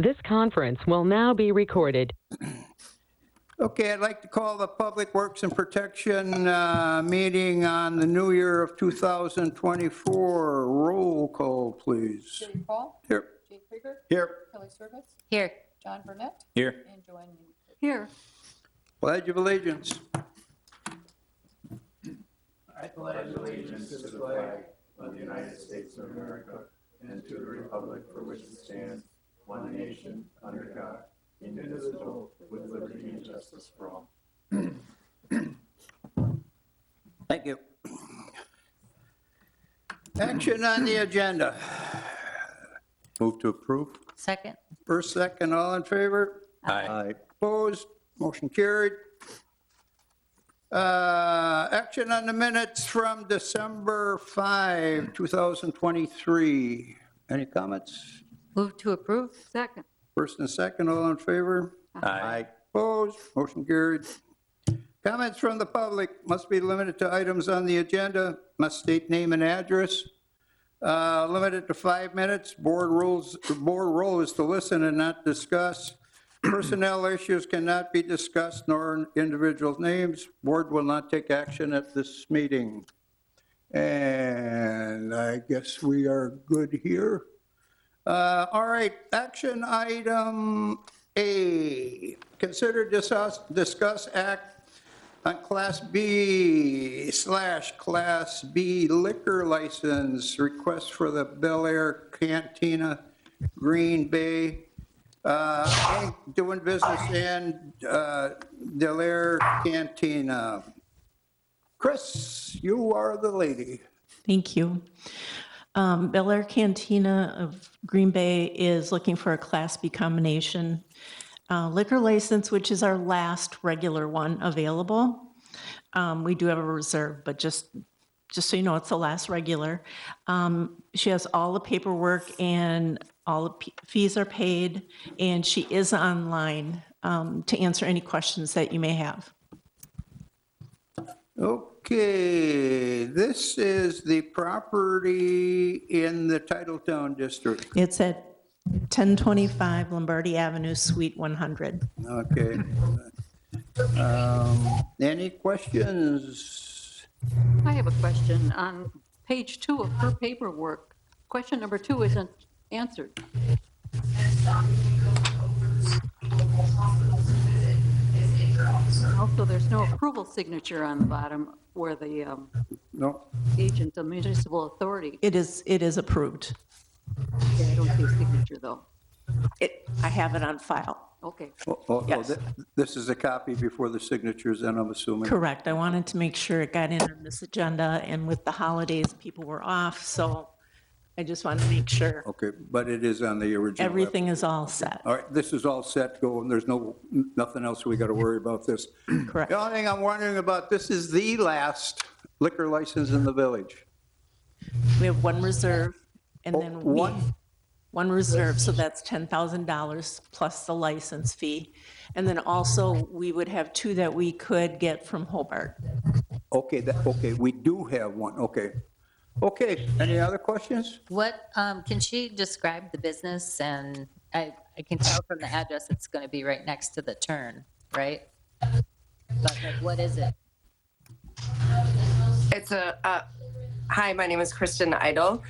This conference will now be recorded. Okay, I'd like to call the Public Works and Protection meeting on the new year of 2024. Roll call, please. Jerry Paul. Here. Jake Krieger. Here. Kelly Service. Here. John Burnett. Here. And Joanne Newkirk. Here. Pledge of Allegiance. I pledge allegiance to the flag of the United States of America and to the republic for which it stands, one nation, under God, indivisible, with liberty and justice for all. Thank you. Action on the agenda. Move to approve. Second. First, second, all in favor? Aye. Opposed? Motion carried. Action on the minutes from December 5, 2023. Any comments? Move to approve. Second. First and second, all in favor? Aye. Opposed? Motion carried. Comments from the public must be limited to items on the agenda, must state name and address. Limited to 5 minutes. Board role is to listen and not discuss. Personnel issues cannot be discussed, nor individual names. Board will not take action at this meeting. And I guess we are good here. All right, action item A. Consider discuss act on Class B/Class B liquor license request for the Bel Air Cantina, Green Bay, doing business in Bel Air Cantina. Chris, you are the lady. Thank you. Bel Air Cantina of Green Bay is looking for a Class B combination liquor license, which is our last regular one available. We do have a reserve, but just so you know, it's the last regular. She has all the paperwork and all the fees are paid, and she is online to answer any questions that you may have. Okay, this is the property in the Titletown district. It's at 1025 Lombardi Avenue, Suite 100. Okay. Any questions? I have a question. On page 2 of her paperwork, question number 2 isn't answered. Also, there's no approval signature on the bottom where the No. agent of municipal authority. It is approved. Okay, I don't see a signature, though. I have it on file. Okay. Yes. This is a copy before the signatures, then I'm assuming. Correct. I wanted to make sure it got in on this agenda, and with the holidays, people were off, so I just wanted to make sure Okay, but it is on the original. everything is all set. All right, this is all set, go, and there's nothing else we got to worry about this. Correct. The only thing I'm wondering about, this is the last liquor license in the village. We have one reserve, and Oh, then one? one reserve, so that's $10,000 plus the license fee. And then also, we would have 2 that we could get from Hobart. Okay, okay, we do have one, okay. Okay, any other questions? What, can she describe the business? And I can tell from the address it's going to be right next to the turn, right? But like, what is it? It's hi, my name is Kristen Idle.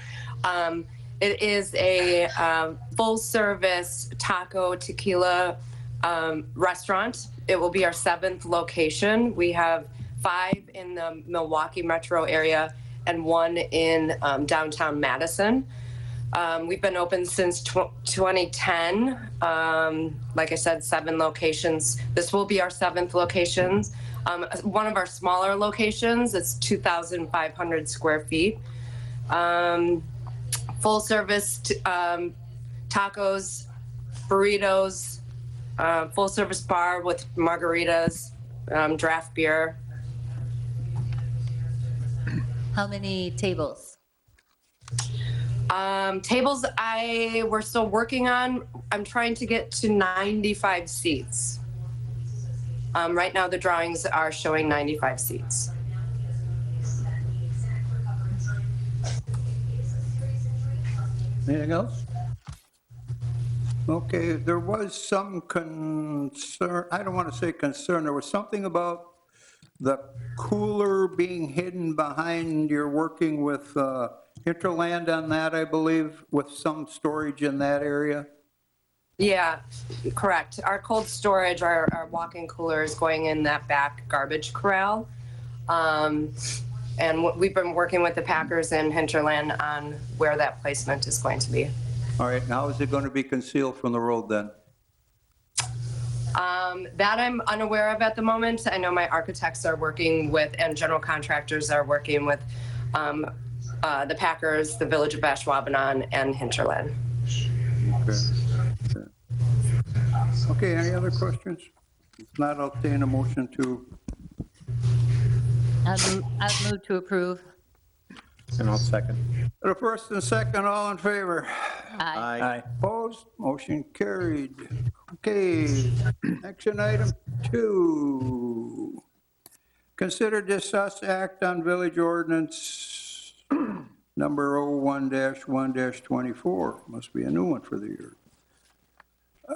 It is a full-service taco tequila restaurant. It will be our 7th location. We have 5 in the Milwaukee metro area and 1 in downtown Madison. We've been open since 2010. Like I said, 7 locations. This will be our 7th location. One of our smaller locations, it's 2,500 square feet. Full service tacos, burritos, full service bar with margaritas, draft beer. How many tables? Tables we're still working on. I'm trying to get to 95 seats. Right now the drawings are showing 95 seats. Anything else? Okay, there was some concern, I don't want to say concern, there was something about the cooler being hidden behind, you're working with Hinterland on that, I believe, with some storage in that area? Yeah, correct. Our cold storage, our walk-in cooler is going in that back garbage corral. And we've been working with the Packers and Hinterland on where that placement is going to be. All right, now is it going to be concealed from the road then? That I'm unaware of at the moment. I know my architects are working with, and general contractors are working with the Packers, the Village of Ashwaubenon, and Hinterland. Okay, any other questions? If not, I'll obtain a motion to, I'll move to approve. And I'll second. the first and second, all in favor? Aye. Aye. Opposed? Motion carried. Okay, action item 2. Consider discuss act on village ordinance number 01-1-24. Must be a new one for the year.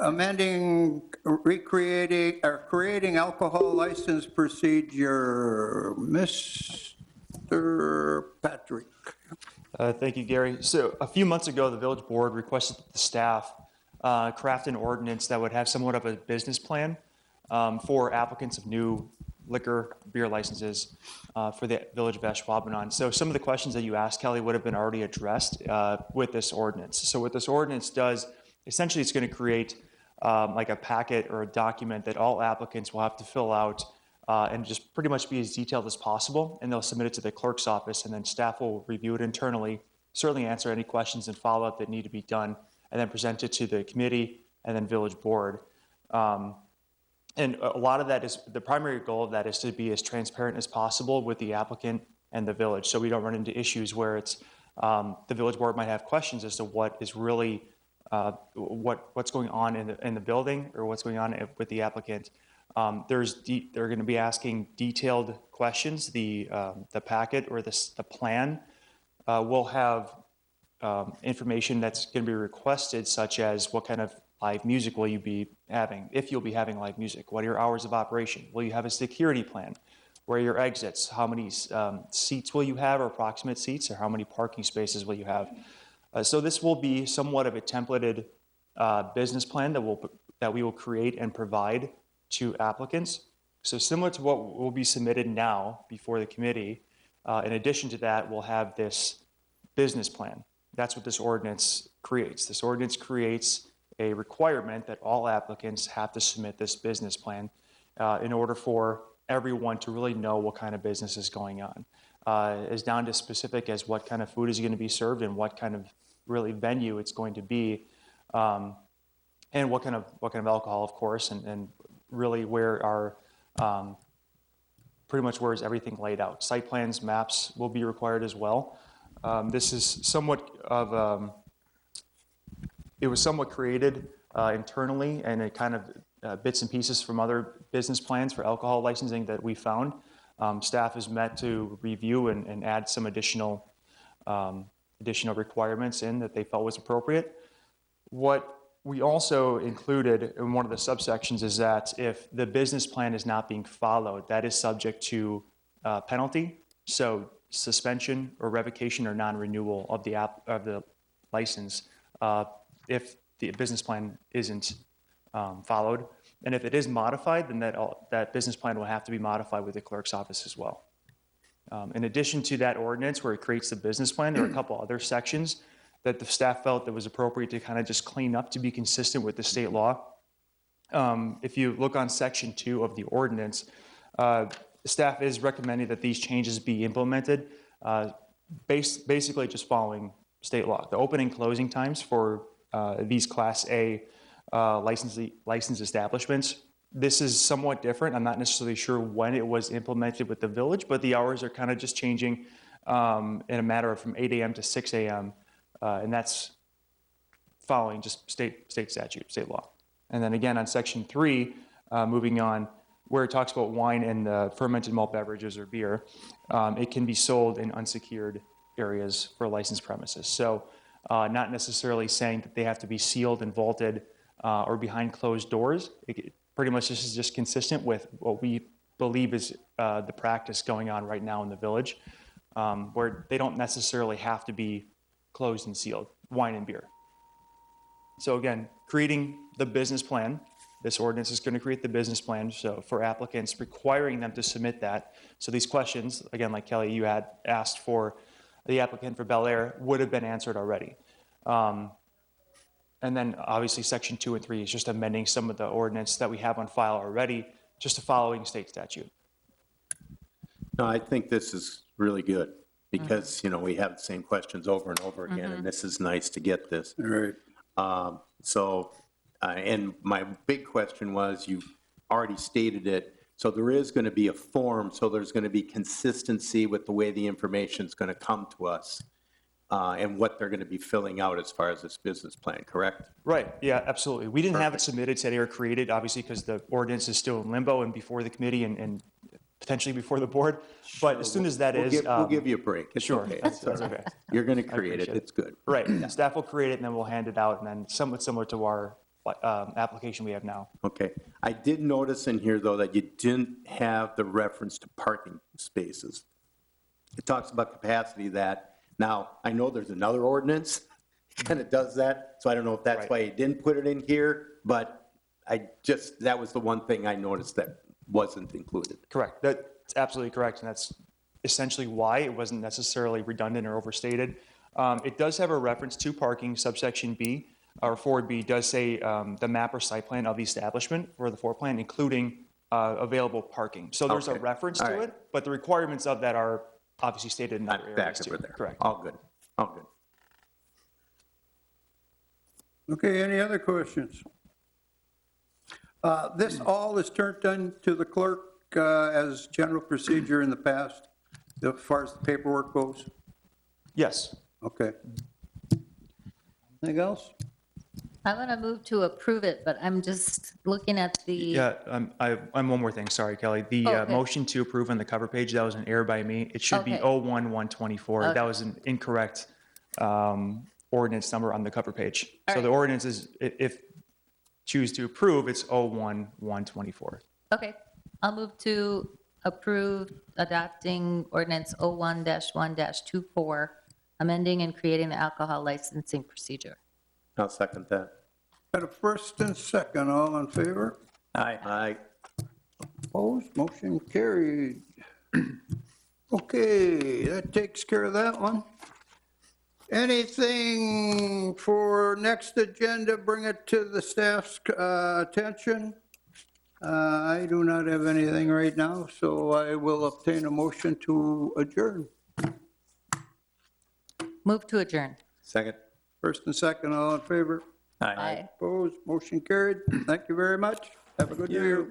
Amending, recreating, or creating alcohol license procedure. Mr. Patrick. Thank you, Gary. So a few months ago, the village board requested that the staff craft an ordinance that would have somewhat of a business plan for applicants of new liquor beer licenses for the village of Ashwaubenon. So some of the questions that you asked, Kelly, would have been already addressed with this ordinance. So what this ordinance does, essentially it's going to create like a packet or a document that all applicants will have to fill out and just pretty much be as detailed as possible. And they'll submit it to the clerk's office, and then staff will review it internally, certainly answer any questions and follow-up that need to be done, and then present it to the committee and then village board. And a lot of that is, the primary goal of that is to be as transparent as possible with the applicant and the village, so we don't run into issues where it's, the village board might have questions as to what is really, what's going on in the building or what's going on with the applicant. They're going to be asking detailed questions. The packet or the plan will have information that's going to be requested, such as what kind of live music will you be having, if you'll be having live music, what are your hours of operation, will you have a security plan, where are your exits, how many seats will you have, or approximate seats, or how many parking spaces will you have. So this will be somewhat of a templated business plan that we will create and provide to applicants. So similar to what will be submitted now before the committee, in addition to that, we'll have this business plan. That's what this ordinance creates. This ordinance creates a requirement that all applicants have to submit this business plan in order for everyone to really know what kind of business is going on. As down to specific as what kind of food is going to be served and what kind of really venue it's going to be, and what kind of alcohol, of course, and really where our pretty much where is everything laid out. Site plans, maps will be required as well. This is somewhat of it was somewhat created internally, and it kind of bits and pieces from other business plans for alcohol licensing that we found. Staff is met to review and add some additional requirements in that they felt was appropriate. What we also included in one of the subsections is that if the business plan is not being followed, that is subject to penalty. So suspension or revocation or non-renewal of the license if the business plan isn't followed. And if it is modified, then that business plan will have to be modified with the clerk's office as well. In addition to that ordinance where it creates the business plan, there are a couple other sections that the staff felt that was appropriate to kind of just clean up to be consistent with the state law. If you look on section 2 of the ordinance, staff is recommending that these changes be implemented basically just following state law. The opening and closing times for these Class A licensed establishments, this is somewhat different. I'm not necessarily sure when it was implemented with the village, but the hours are kind of just changing in a matter of from 8 a.m. to 6 a.m. And that's following just state statute, state law. And then again on section 3, moving on, where it talks about wine and fermented malt beverages or beer, it can be sold in unsecured areas for licensed premises. So not necessarily saying that they have to be sealed and vaulted or behind closed doors. Pretty much this is just consistent with what we believe is the practice going on right now in the village, where they don't necessarily have to be closed and sealed, wine and beer. So again, creating the business plan. This ordinance is going to create the business plan, so for applicants, requiring them to submit that. So these questions, again, like Kelly, you had asked for the applicant for Bel Air, would have been answered already. And then obviously section 2 and 3 is just amending some of the ordinance that we have on file already, just following state statute. No, I think this is really good because, you know, we have the same questions over and over again, and this is nice to get this. All right. And my big question was, you've already stated it, so there is going to be a form, so there's going to be consistency with the way the information is going to come to us and what they're going to be filling out as far as this business plan, correct? Right, yeah, absolutely. We didn't have it submitted today or created, obviously, because the ordinance is still in limbo and before the committee and potentially before the board. But as soon as that is. We'll give you a break. It's Sure, okay. that's okay. You're going to create it. appreciate it. It's good. Right, staff will create it and then we'll hand it out, and then somewhat similar to our application we have now. Okay. I did notice in here, though, that you didn't have the reference to parking spaces. It talks about capacity that, now, I know there's another ordinance and it does that, so I don't know if that's Right. why you didn't put it in here, but that was the one thing I noticed that wasn't included. Correct, that's absolutely correct, and that's essentially why it wasn't necessarily redundant or overstated. It does have a reference to parking, subsection B, or 4B does say the map or site plan of the establishment for the floor plan, including available parking. So there's a Okay. reference All to right. it, but the requirements of that are obviously stated in other Not areas back too. over there. Correct. All good. All good. Okay, any other questions? This all is turned in to the clerk as general procedure in the past, as far as the paperwork goes? Yes. Okay. Anything else? I want to move to approve it, but I'm just looking at the, Yeah, I'm one more thing, sorry, Kelly. The Okay. motion to approve on the cover page, that was an error by me. It should be Okay. 01124. That Okay. was an incorrect ordinance number on the cover page. All So the right. ordinance is, if choose to approve, it's 01124. okay, I'll move to approve adopting ordinance 01-1-24, amending and creating the alcohol licensing procedure. I'll second that. Got a first and second, all in favor? Aye. Opposed, motion carried. Okay, that takes care of that one. Anything for next agenda, bring it to the staff's attention. I do not have anything right now, so I will obtain a motion to adjourn. Move to adjourn. Second. First and second, all in favor? Aye. Opposed, motion carried. Thank you very much. Have a good day.